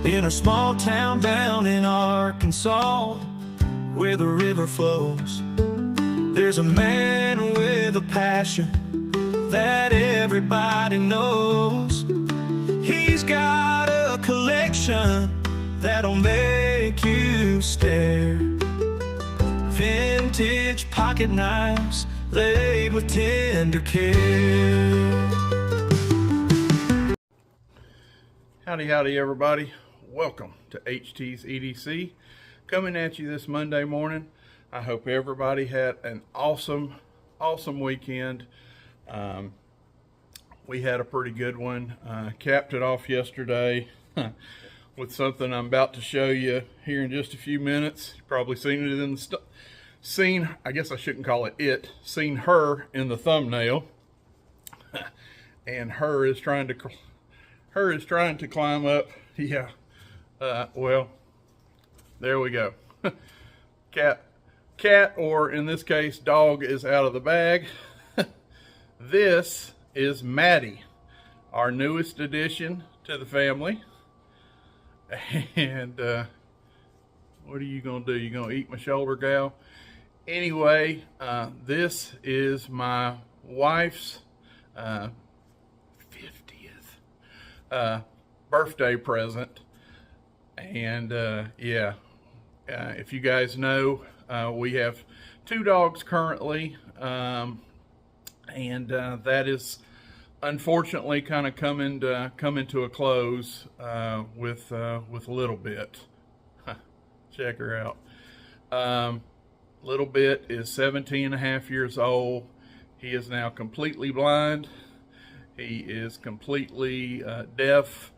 in a small town down in Arkansas, where the river flows. There's a man with a passion that everybody knows. He's got a collection that'll make you stare. Vintage pocket knives laid with tender care. Howdy everybody, welcome to HT's EDC, coming at you this Monday morning. I hope everybody had an awesome weekend. We had a pretty good one. Capped it off yesterday with something I'm about to show you here in just a few minutes. You've probably seen it in the I guess I shouldn't call it, seen her in the thumbnail. And her is trying to climb up. Yeah. Well, there we go. Cat, or in this case, dog, is out of the bag. This is Maddie, our newest addition to the family. And what are you gonna do? You gonna eat my shoulder, gal? Anyway, this is my wife's 50th birthday present. And yeah, if you guys know, we have 2 dogs currently, and that is unfortunately kind of coming to a close with Little Bit. Check her out. Little Bit is 17.5 years old. He is now completely blind. He is completely deaf.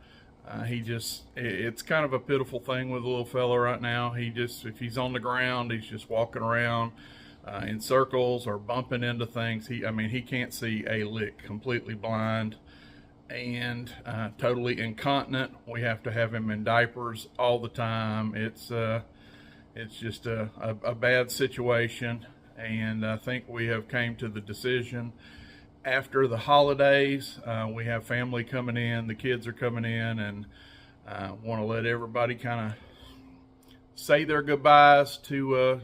It's kind of a pitiful thing with the little fella right now. If he's on the ground, he's just walking around in circles or bumping into things. He can't see a lick, completely blind and totally incontinent. We have to have him in diapers all the time. It's just a bad situation, and I think we have came to the decision after the holidays. We have family coming in, the kids are coming in, and want to let everybody kind of say their goodbyes to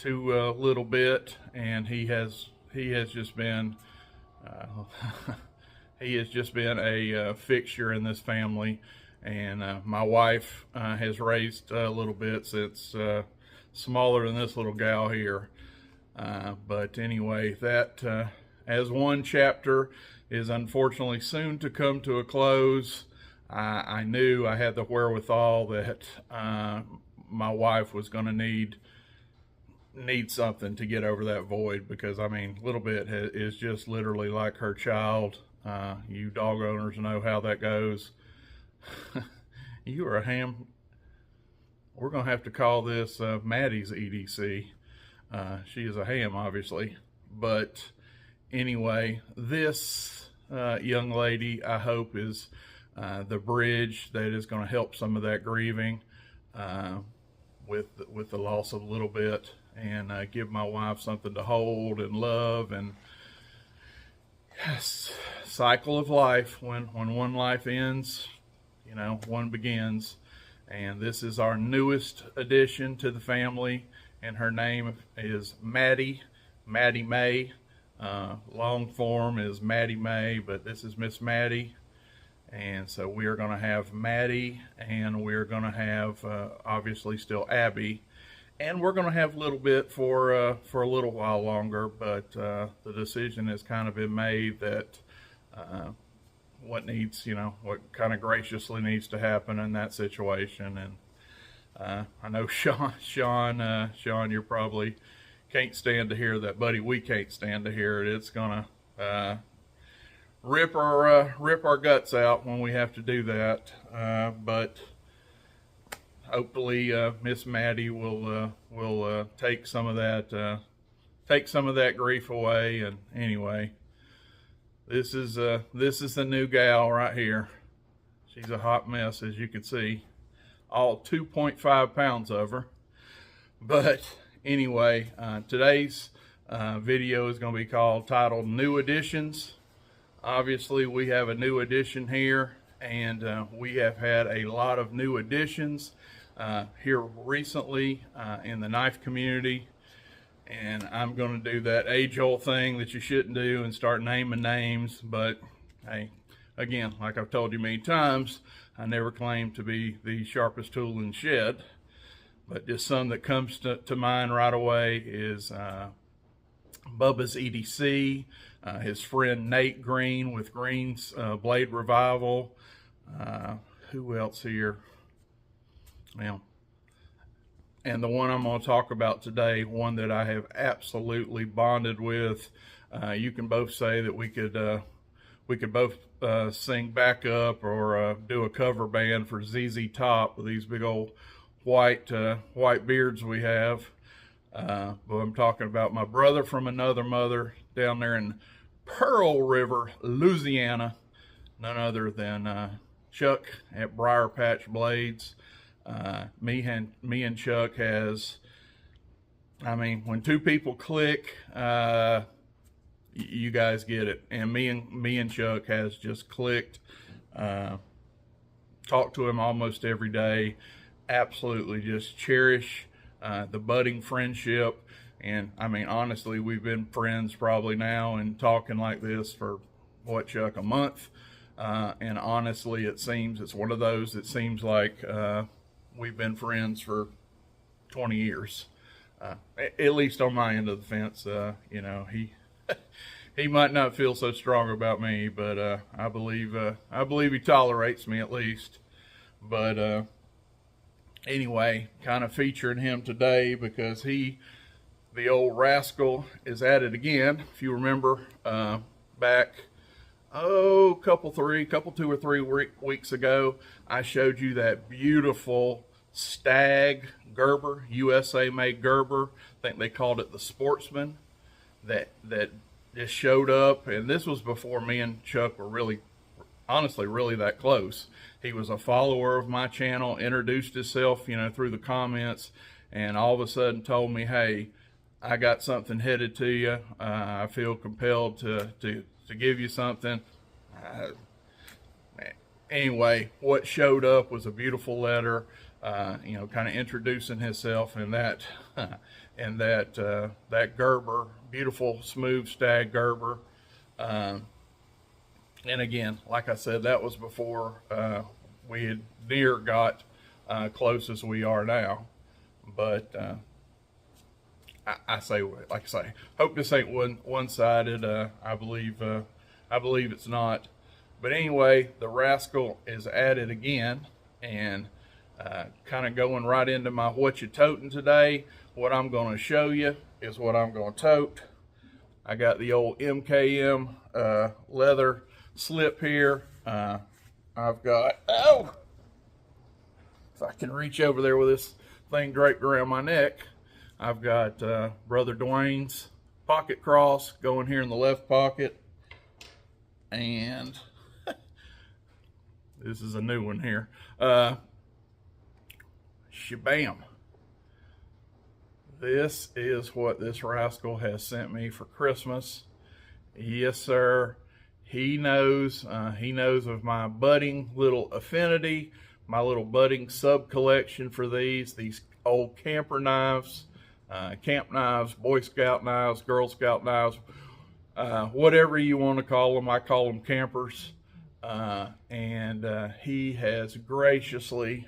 Little Bit. And he has just been a fixture in this family. And my wife has raised Little Bit since smaller than this little gal here. But anyway, that as one chapter is unfortunately soon to come to a close, I knew I had the wherewithal that my wife was going to need something to get over that void, because Little Bit is just literally like her child. You dog owners know how that goes. You are a ham. We're going to have to call this Maddie's EDC. She is a ham, obviously. But anyway, this young lady, I hope, is the bridge that is going to help some of that grieving with the loss of Little Bit, and give my wife something to hold and love. And yes, cycle of life. When one life ends, one begins. And this is our newest addition to the family, and her name is Maddie May. Long form is Maddie May, but this is Miss Maddie. And so we are going to have Maddie, and we're going to have obviously still Abby, and we're going to have Little Bit for a little while longer. But the decision has kind of been made that what kind of graciously needs to happen in that situation. And I know Sean, you probably can't stand to hear that, buddy. We can't stand to hear it. It's gonna rip our guts out when we have to do that. But hopefully Miss Maddie will take some of that grief away. And anyway, this is the new gal right here. She's a hot mess, as you can see. All 2.5 pounds of her. But anyway, today's video is going to be titled New Additions. Obviously, we have a new addition here, and we have had a lot of new additions here recently in the knife community. And I'm going to do that age-old thing that you shouldn't do and start naming names. But hey, again, like I've told you many times, I never claimed to be the sharpest tool in the shed. But just some that comes to mind right away is Bubba's EDC, his friend Nate Green with Green's Blade Revival. Who else here? Well, and the one I'm going to talk about today, one that I have absolutely bonded with. You can both say that we could both sing backup or do a cover band for ZZ Top with these big old white beards we have. But I'm talking about my brother from another mother down there in Pearl River, Louisiana. None other than Chuck at Briar Patch Blades. Me and Chuck has, I mean, when two people click, you guys get it. And me and Chuck has just clicked. Talk to him almost every day. Absolutely just cherish the budding friendship. And I mean, honestly, we've been friends probably now and talking like this for what, Chuck, a month. And honestly, it's one of those that seems like we've been friends for 20 years, at least on my end of the fence. You know, he might not feel so strong about me, but I believe he tolerates me at least. But anyway, kind of featuring him today because the old rascal is at it again. If you remember back, couple 2 or 3 weeks ago, I showed you that beautiful Stag Gerber, USA made Gerber. I think they called it the Sportsman, that just showed up. And this was before me and Chuck were really that close. He was a follower of my channel, introduced himself, through the comments, and all of a sudden told me, hey, I got something headed to you. I feel compelled to give you something. Anyway, what showed up was a beautiful letter, kind of introducing himself and that Gerber, beautiful smooth Stag Gerber. And again, like I said, that was before we had near got close as we are now. But I say, hope this ain't one-sided. I believe it's not. But anyway, the rascal is at it again, and kind of going right into my what you toting today. What I'm going to show you is what I'm going to tote. I got the old MKM leather slip here. I've got, if I can reach over there with this thing draped around my neck, I've got Brother Dwayne's pocket cross going here in the left pocket. And this is a new one here. Shabam. This is what this rascal has sent me for Christmas. Yes, sir. He knows of my budding little affinity, my little budding sub collection for these old camper knives, camp knives, Boy Scout knives, Girl Scout knives, whatever you want to call them. I call them campers. And he has graciously,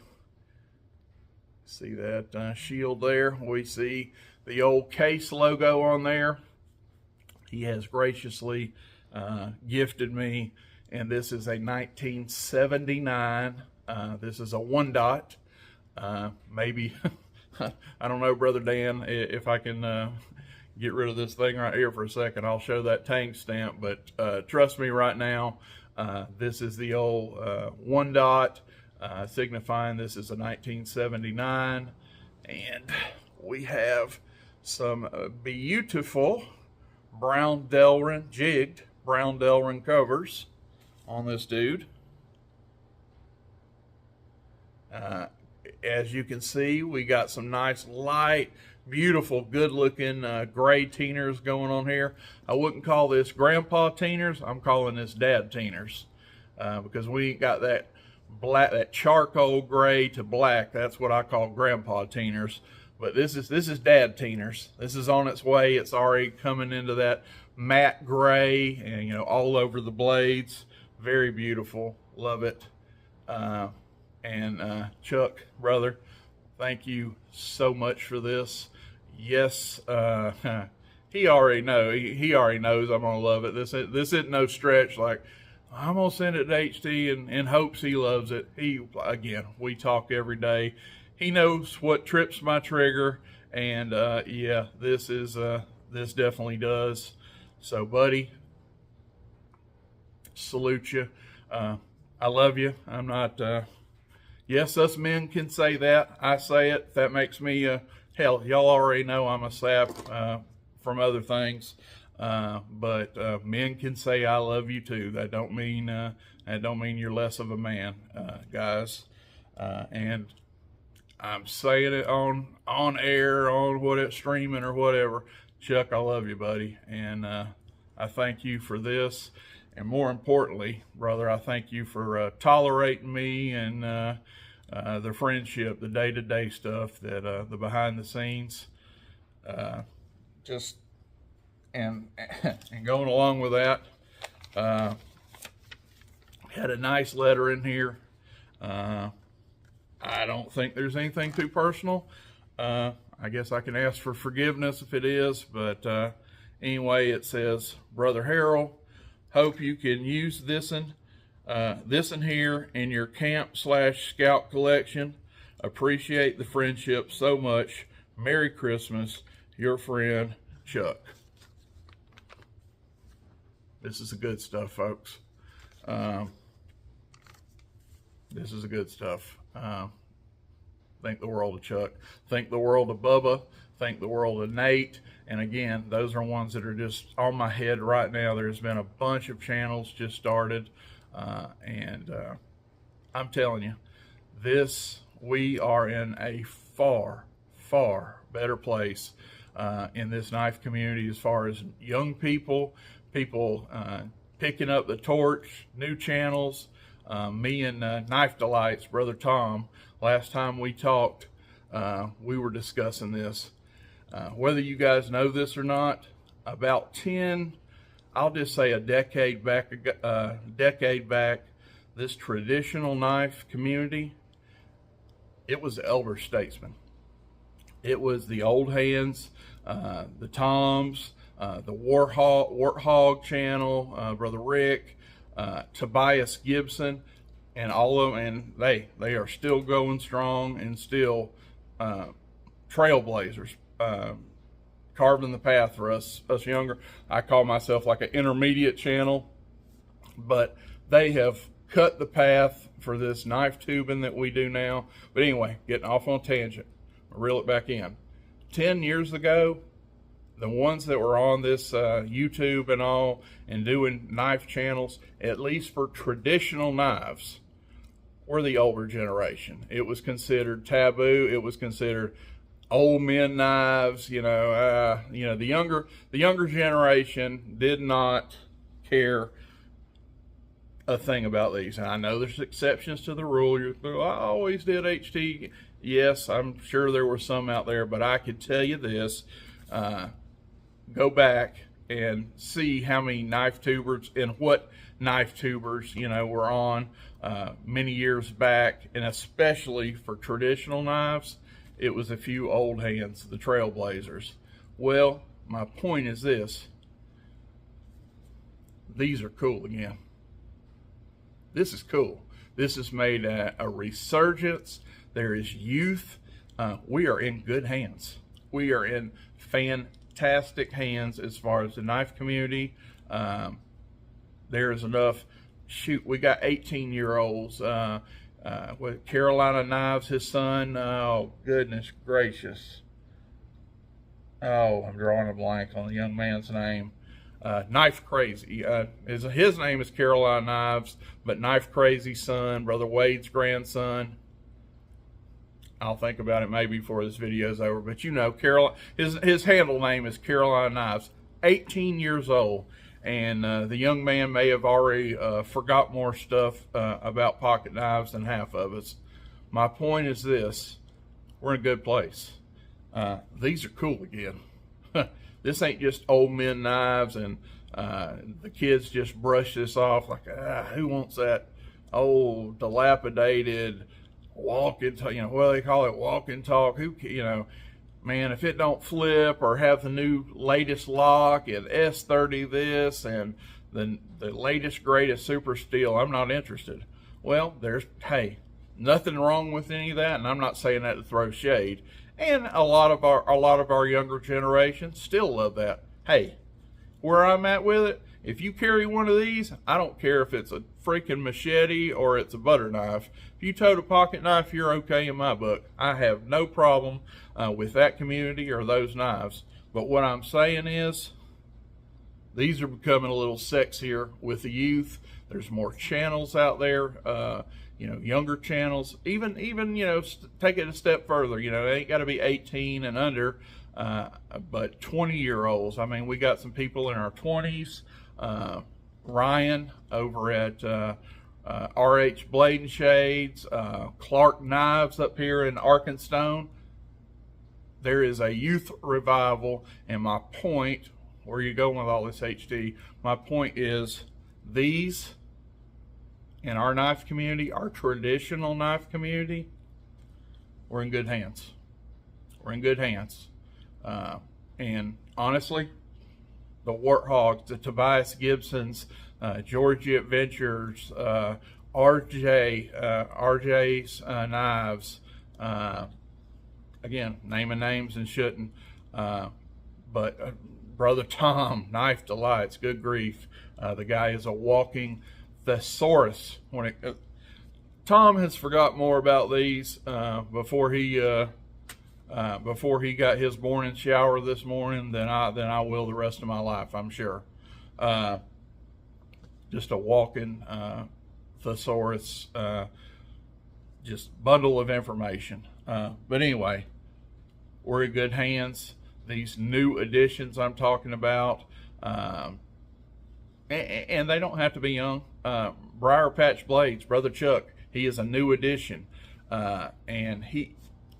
see that shield there? We see the old Case logo on there. He has graciously gifted me, and this is a 1979. This is a 1-dot. Maybe, I don't know, Brother Dan, if I can get rid of this thing right here for a second, I'll show that tank stamp. But trust me right now, this is the old 1-dot, signifying this is a 1979. And we have some beautiful brown Delrin, jigged brown Delrin covers on this dude. As you can see, we got some nice light, beautiful, good looking gray teeners going on here. I wouldn't call this grandpa teeners, I'm calling this dad teeners. because we ain't got that black, that charcoal gray to black. That's what I call grandpa Teeners. But this is dad Teeners. This is on its way. It's already coming into that matte gray, and you know, all over the blades. Very beautiful. Love it. Chuck, brother, thank you so much for this. Yes, he already knows I'm gonna love it. This isn't no stretch. Like, I'm gonna send it to HT in hopes he loves it. We talk every day. He knows what trips my trigger, and yeah, this definitely does. So, buddy, salute you. I love you. I'm not. Yes, us men can say that. I say it. That makes me. Hell, y'all already know I'm a sap from other things. But men can say I love you too. That don't mean you're less of a man, guys. And I'm saying it on air, on what it's streaming or whatever. Chuck, I love you, buddy, and I thank you for this. And more importantly, brother, I thank you for tolerating me and the friendship, the day-to-day stuff, that the behind the scenes, and going along with that, had a nice letter in here. I don't think there's anything too personal. I guess I can ask for forgiveness if it is, but anyway, it says, Brother Harold, hope you can use this in here in your camp/scout collection. Appreciate the friendship so much. Merry Christmas, your friend, Chuck. This is the good stuff, folks. This is the good stuff. Think the world of Chuck. Think the world of Bubba. Think the world of Nate. And again, those are ones that are just on my head right now. There's been a bunch of channels just started. And I'm telling you, we are in a far, far better place in this knife community as far as young people picking up the torch, new channels. Me and Knife Delights, Brother Tom, last time we talked, we were discussing this. Whether you guys know this or not, about 10, I'll just say a decade back, this traditional knife community, it was the elder statesmen. It was the old hands, the Toms, the Warthog channel, Brother Rick, Tobias Gibson, and all of them, and they are still going strong and still trailblazers, carving the path for us younger. I call myself like an intermediate channel, but they have cut the path for this knife tubing that we do now. But anyway, getting off on a tangent, I'll reel it back in. 10 years ago, the ones that were on this YouTube and all and doing knife channels, at least for traditional knives, were the older generation. It was considered taboo. It was considered old men knives. The younger generation did not care a thing about these. And I know there's exceptions to the rule. I always did HT. Yes, I'm sure there were some out there, but I could tell you this. Go back and see how many knife tubers and what knife tubers were on many years back, and especially for traditional knives, it was a few old hands, the trailblazers. Well, my point is this: these are cool again. This is cool. This has made a resurgence. There is youth. We are in good hands. We are in fantastic hands as far as the knife community. There is enough. Shoot, we got 18-year-olds with Carolina Knives, his son. Oh, goodness gracious. Oh, I'm drawing a blank on the young man's name. Knife Crazy. His name is Carolina Knives, but Knife Crazy's son, Brother Wade's grandson. I'll think about it maybe before this video's over, but his handle name is Carolina Knives. 18 years old, and the young man may have already forgot more stuff about pocket knives than half of us. My point is this: we're in a good place. These are cool again. This ain't just old men knives, and the kids just brush this off like, who wants that old dilapidated walk and talk, what do they call it, walk and talk? Who, man, if it don't flip or have the new latest lock and S30 this and the latest greatest super steel, I'm not interested. Well, hey, nothing wrong with any of that, and I'm not saying that to throw shade. And a lot of our younger generation still love that. Hey, where I'm at with it, if you carry one of these, I don't care if it's a freaking machete or it's a butter knife. If you tote a pocket knife, you're okay in my book. I have no problem with that community or those knives. But what I'm saying is, these are becoming a little sexier with the youth. There's more channels out there, younger channels. Even take it a step further. It ain't got to be 18 and under, but 20-year-olds. I mean, we got some people in our 20s. Ryan over at RH Blade and Shades, Clark Knives up here in Arkenstone. There is a youth revival, and my point, where you going with all this HD, my point is these in our knife community, our traditional knife community, we're in good hands. We're in good hands. And honestly, the Warthogs, the Tobias Gibsons, Georgia Adventures, RJ's Knives, again, naming names and shouldn't, but Brother Tom, Knife Delights, good grief. The guy is a walking thesaurus. Tom has forgot more about these before he got his morning shower this morning than I will the rest of my life, I'm sure. Just a walking thesaurus, just bundle of information. But anyway, we're in good hands. These new additions I'm talking about, and they don't have to be young. Briar Patch Blades, Brother Chuck, he is a new addition, and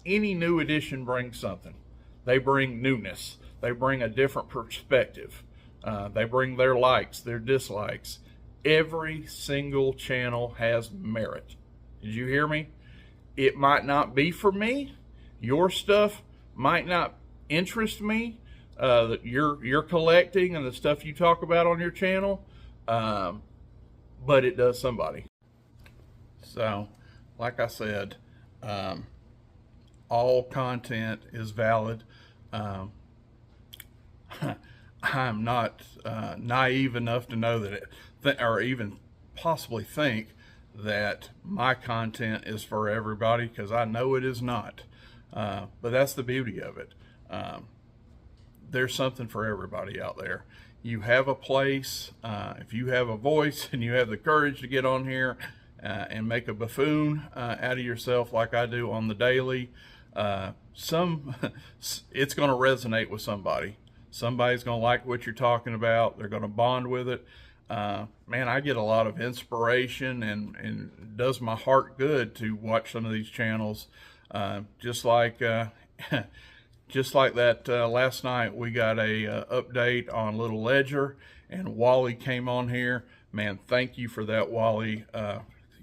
any new addition brings something. They bring newness. They bring a different perspective. They bring their likes, their dislikes. Every single channel has merit. Did you hear me? It might not be for me. Your stuff might not interest me. That you're collecting and the stuff you talk about on your channel, but it does somebody. So, like I said, all content is valid. I'm not naive enough to know that or even possibly think that my content is for everybody, because I know it is not. But that's the beauty of it. There's something for everybody out there. You have a place. If you have a voice and you have the courage to get on here and make a buffoon out of yourself like I do on the daily, it's going to resonate with somebody. Somebody's going to like what you're talking about. They're going to bond with it. Man, I get a lot of inspiration, and it does my heart good to watch some of these channels. Just like that last night, we got a update on Little Ledger, and Wally came on here. Man, thank you for that, Wally.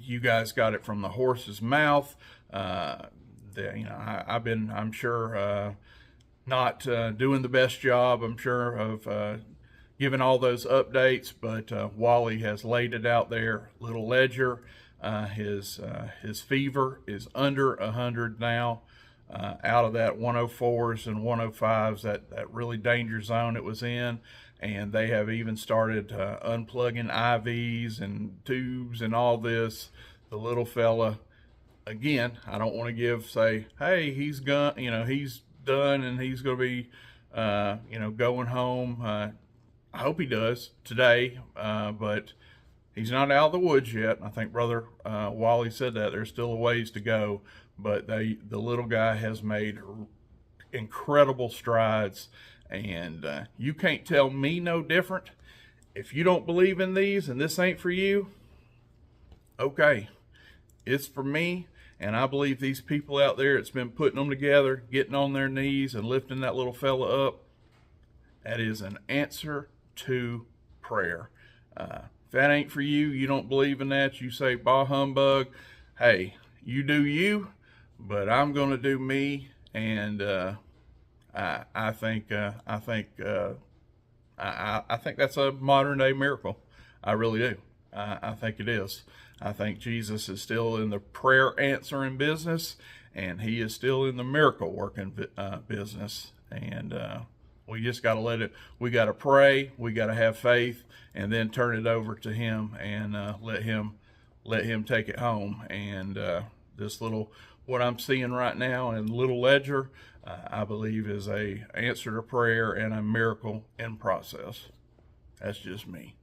You guys got it from the horse's mouth. I've been, I'm sure, not doing the best job, I'm sure, of giving all those updates, but Wally has laid it out there. Little Ledger, his fever is under 100 now, out of that 104s and 105s, that really danger zone it was in. And they have even started unplugging IVs and tubes and all this. The little fella, again, I don't want to say, hey, he's done and he's going to be, going home. I hope he does today, but he's not out of the woods yet. I think Brother Wally said that there's still a ways to go, but the little guy has made incredible strides, and you can't tell me no different. if you don't believe in these and this ain't for you, okay, it's for me. And I believe these people out there that's been putting them together, getting on their knees and lifting that little fella up, that is an answer to prayer. If that ain't for you, you don't believe in that, you say, bah humbug, hey, you do you, but I'm going to do me. And I think that's a modern day miracle. I really do. I think it is. I think Jesus is still in the prayer answering business, and he is still in the miracle working business. And we just got to let it, we got to pray, we got to have faith, and then turn it over to him and let him take it home. And this little, what I'm seeing right now in Little Ledger, I believe is a answer to prayer and a miracle in process. That's just me.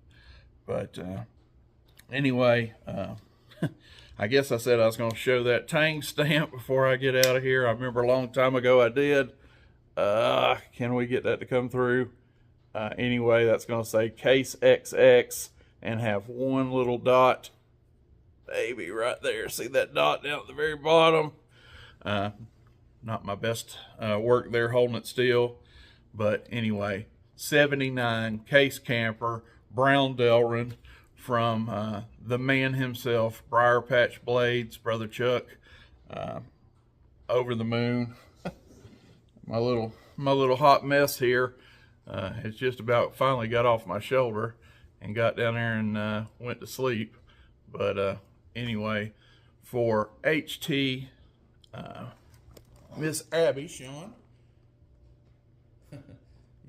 But anyway, I guess I said I was going to show that Tang stamp before I get out of here. I remember a long time ago I did. Can we get that to come through? Anyway, that's going to say Case XX and have one little dot, baby, right there. See that dot down at the very bottom? Not my best work there holding it still. But anyway, 79 Case Camper, Brown Delrin, from the man himself, Briar Patch Blades, Brother Chuck, over the moon. my little hot mess here has just about finally got off my shoulder and got down there and went to sleep. But anyway, for HT, Miss Abby, Sean.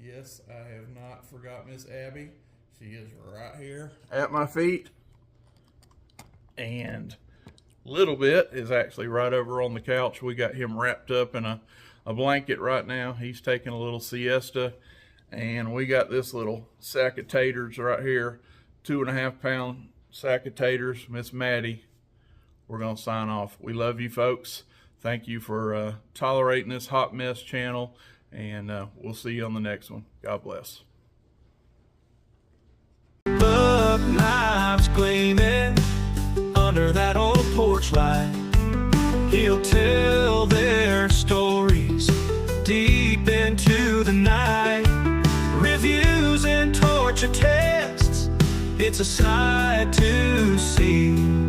Yes, I have not forgot Miss Abby. She is right here at my feet. And Little Bit is actually right over on the couch. We got him wrapped up in a blanket right now. He's taking a little siesta. And we got this little sack of taters right here. 2.5 pound sack of taters. Miss Maddie. We're going to sign off. We love you folks. Thank you for tolerating this hot mess channel. And we'll see you on the next one. God bless. Buck knives gleaming under that old porch light. He'll tell their stories deep into the night. Reviews and torture tests, it's a sight to see.